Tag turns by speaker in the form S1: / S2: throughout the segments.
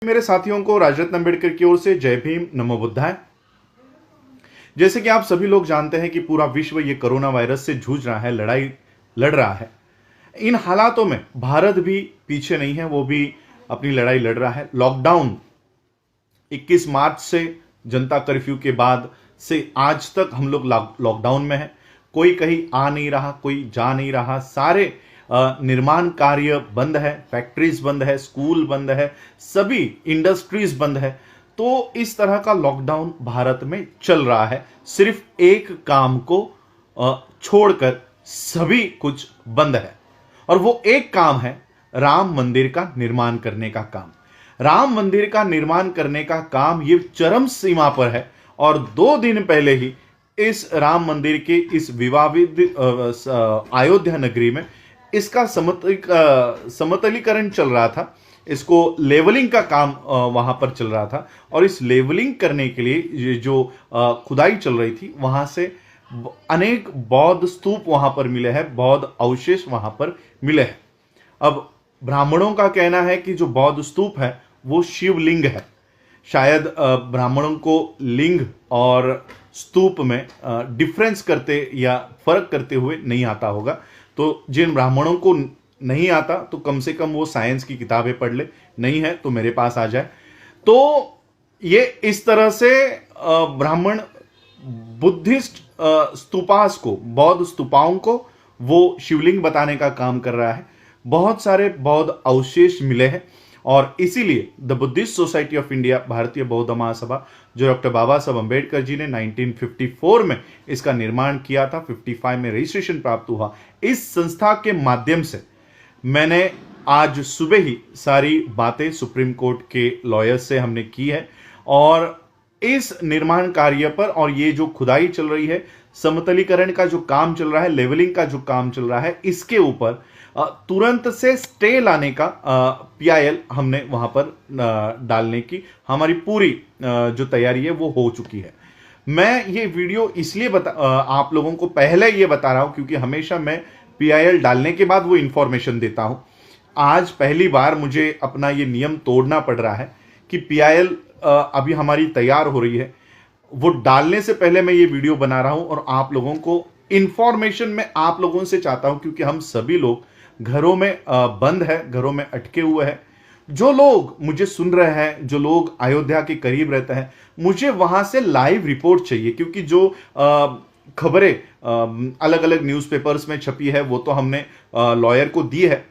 S1: मेरे साथियों को राजरत्न अम्बेडकर की ओर से जय भीम, नमो बुद्धाय। जैसे कि आप सभी लोग जानते हैं कि पूरा विश्व ये कोरोना वायरस से जूझ रहा है, लड़ाई लड़ रहा है। इन हालातों में भारत भी पीछे नहीं है, वो भी अपनी लड़ाई लड़ रहा है। लॉकडाउन 21 मार्च से जनता कर्फ्यू के बाद से आज तक हम लोग लॉकडाउन में हैं। कोई कहीं आ नहीं रहा, कोई जा नहीं रहा। सारे निर्माण कार्य बंद है, फैक्ट्रीज बंद है, स्कूल बंद है, सभी इंडस्ट्रीज बंद है। तो इस तरह का लॉकडाउन भारत में चल रहा है। सिर्फ एक काम को छोड़कर सभी कुछ बंद है, और वो एक काम है राम मंदिर का निर्माण करने का काम। राम मंदिर का निर्माण करने का काम ये चरम सीमा पर है, और 2 दिन पहले ही इस राम मंदिर के इस विवादित अयोध्या नगरी में इसका समतलीकरण चल रहा था। इसको लेवलिंग का काम वहां पर चल रहा था, और इस लेवलिंग करने के लिए ये जो खुदाई चल रही थी, वहां से अनेक बौद्ध स्तूप वहां पर मिले हैं, बौद्ध अवशेष वहां पर मिले हैं। अब ब्राह्मणों का कहना है कि जो बौद्ध स्तूप है वो शिवलिंग है। शायद ब्राह्मणों को लिंग और स्तूप में डिफरेंस करते या फर्क करते हुए नहीं आता होगा। तो जिन ब्राह्मणों को नहीं आता तो कम से कम वो साइंस की किताबें पढ़ ले, नहीं है तो मेरे पास आ जाए। तो ये इस तरह से ब्राह्मण बुद्धिस्ट स्तूपास को, बौद्ध स्तूपाओं को वो शिवलिंग बताने का काम कर रहा है। बहुत सारे बौद्ध अवशेष मिले हैं, और इसीलिए the Buddhist society of India, भारतीय बौद्ध महासभा, जो डॉक्टर बाबा साहब अम्बेडकर जी ने 1954 में इसका निर्माण किया था, 55 में रजिस्ट्रेशन प्राप्त हुआ। इस संस्था के माध्यम से मैंने आज सुबह ही सारी बातें सुप्रीम कोर्ट के लॉयर्स से हमने की है, और इस निर्माण कार्य पर, और ये जो खुदाई चल रही है, समतलीकरण का जो काम चल रहा है, लेवलिंग का जो काम चल रहा है, इसके ऊपर तुरंत से स्टे लाने का PIL हमने वहां पर डालने की हमारी पूरी जो तैयारी है वो हो चुकी है। मैं ये वीडियो इसलिए आप लोगों को पहले ये बता रहा हूं क्योंकि हमेशा मैं PIL डालने के बाद वो इंफॉर्मेशन देता हूं। आज पहली बार मुझे अपना ये नियम तोड़ना पड़ रहा है कि PIL अभी हमारी तैयार हो रही है, वो डालने से पहले मैं ये वीडियो बना रहा हूं, और आप लोगों को इंफॉर्मेशन मैं आप लोगों से चाहता हूं, क्योंकि हम सभी लोग घरों में बंद है, घरों में अटके हुए हैं। जो लोग मुझे सुन रहे हैं, जो लोग अयोध्या के करीब रहते हैं, मुझे वहां से लाइव रिपोर्ट चाहिए, क्योंकि जो खबरें अलग अलग न्यूज़पेपर्स में छपी है वो तो हमने लॉयर को दी है,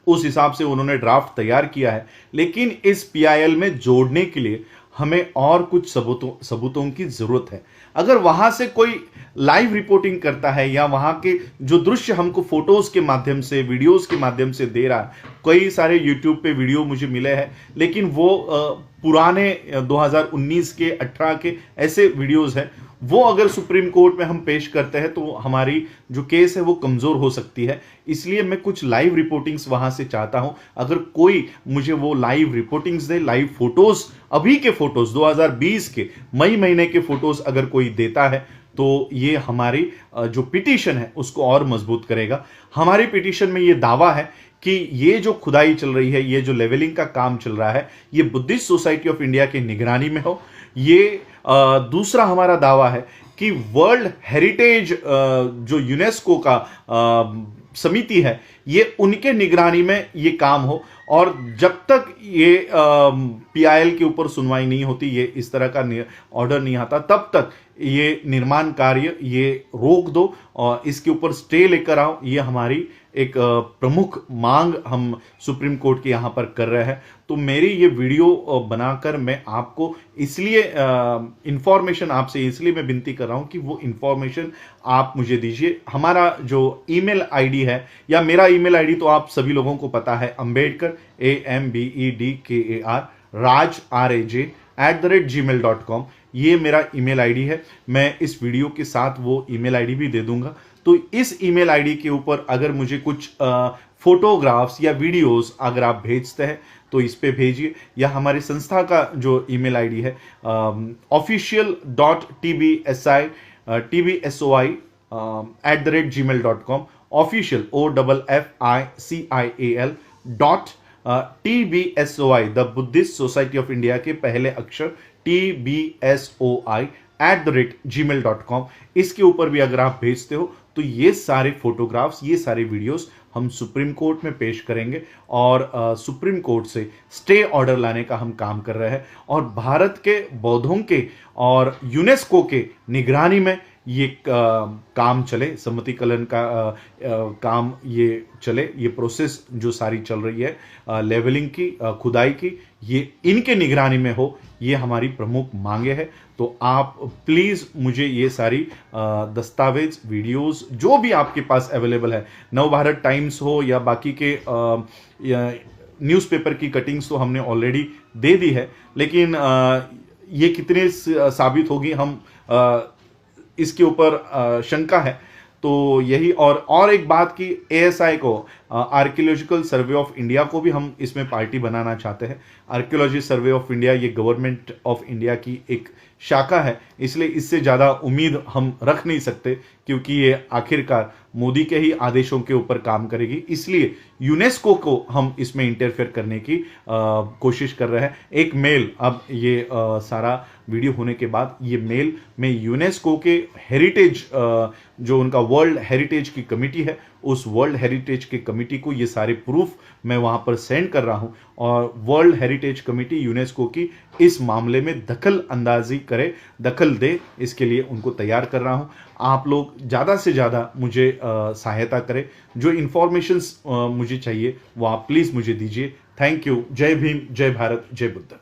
S1: उस हिसाब से उन्होंने ड्राफ्ट तैयार किया है। लेकिन इस PIL में जोड़ने के लिए हमें और कुछ सबूतों की जरूरत है। अगर वहां से कोई लाइव रिपोर्टिंग करता है, या वहां के जो दृश्य हमको फोटोज के माध्यम से, वीडियोस के माध्यम से दे रहा है, कई सारे यूट्यूब पे वीडियो मुझे मिले हैं, लेकिन वो पुराने 2019 के 18 के ऐसे वीडियोस हैं, वो अगर सुप्रीम कोर्ट में हम पेश करते हैं तो हमारी जो केस है वो कमजोर हो सकती है। इसलिए मैं कुछ लाइव रिपोर्टिंग्स वहां से चाहता हूं। अगर कोई मुझे वो लाइव रिपोर्टिंग्स दे, लाइव फोटोज, अभी के फोटोज 2020 के मई महीने के फोटोज अगर कोई देता है, तो ये हमारी जो पिटीशन है उसको और मजबूत करेगा। हमारी पिटीशन में ये दावा है कि ये जो खुदाई चल रही है, ये जो लेवलिंग का काम चल रहा है, ये बुद्धिस्ट सोसाइटी ऑफ इंडिया की निगरानी में हो। ये दूसरा हमारा दावा है कि वर्ल्ड हेरिटेज जो यूनेस्को का समिति है, ये उनके निगरानी में ये काम हो, और जब तक ये PIL के ऊपर सुनवाई नहीं होती, ये इस तरह का ऑर्डर नहीं आता, तब तक ये निर्माण कार्य ये रोक दो और इसके ऊपर स्टे लेकर आओ। ये हमारी एक प्रमुख मांग हम सुप्रीम कोर्ट के यहां पर कर रहे हैं। तो मेरी ये वीडियो बनाकर मैं आपको इसलिए इंफॉर्मेशन आपसे इसलिए मैं विनती कर रहा हूं कि वो इंफॉर्मेशन आप मुझे दीजिए। हमारा जो ईमेल आईडी है, या मेरा ईमेल आईडी तो आप सभी लोगों को पता है, अम्बेडकर AMBEDKAR राज RAJ@gmail.com, ये मेरा ईमेल आईडी है। मैं इस वीडियो के साथ वो ईमेल आईडी भी दे दूंगा। तो इस ईमेल आईडी के ऊपर अगर मुझे कुछ फोटोग्राफ्स या वीडियोस अगर आप भेजते हैं तो इस पे भेजिए, या हमारी संस्था का जो ईमेल आईडी है official.tbsoi@gmail.com, official OFFICIAL TBSOI the Buddhist society of India के पहले अक्षर TBSOI@gmail.com, इसके ऊपर भी अगर आप भेजते हो तो ये सारे फोटोग्राफ्स, ये सारे वीडियोस हम सुप्रीम कोर्ट में पेश करेंगे और सुप्रीम कोर्ट से स्टे ऑर्डर लाने का हम काम कर रहे हैं और भारत के बौद्धों के और यूनेस्को के निगरानी में ये काम चले, सम्मतिकलन का काम ये चले, ये प्रोसेस जो सारी चल रही है लेवलिंग की, खुदाई की, ये इनके निगरानी में हो, ये हमारी प्रमुख मांगे है। तो आप प्लीज मुझे ये सारी दस्तावेज, वीडियोस जो भी आपके पास अवेलेबल है, नवभारत टाइम्स हो या बाकी के न्यूज़पेपर की कटिंग्स तो हमने ऑलरेडी दे दी है, लेकिन ये कितने साबित होगी हम इसके ऊपर शंका है। तो यही और एक बात की ASI को, आर्कियोलॉजिकल सर्वे ऑफ इंडिया को भी हम इसमें पार्टी बनाना चाहते हैं। आर्कियोलॉजी सर्वे ऑफ इंडिया ये गवर्नमेंट ऑफ इंडिया की एक शाखा है, इसलिए इससे ज़्यादा उम्मीद हम रख नहीं सकते क्योंकि ये आखिरकार मोदी के ही आदेशों के ऊपर काम करेगी, इसलिए यूनेस्को को हम इसमें इंटरफेयर करने की कोशिश कर रहे हैं। एक मेल, अब ये सारा वीडियो होने के बाद ये मेल मैं यूनेस्को के हेरिटेज, जो उनका वर्ल्ड हेरिटेज की कमिटी है, उस वर्ल्ड हेरिटेज की कमिटी को ये सारे प्रूफ मैं वहां पर सेंड कर रहा हूं और वर्ल्ड हेरिटेज कमिटी यूनेस्को की इस मामले में दखल अंदाजी करे, दखल दे, इसके लिए उनको तैयार कर रहा हूं। आप लोग ज़्यादा से ज़्यादा मुझे सहायता करें, जो इंफॉर्मेशंस मुझे चाहिए वो आप प्लीज़ मुझे दीजिए। Thank you. जय भीम, जय भारत, जय बुद्ध।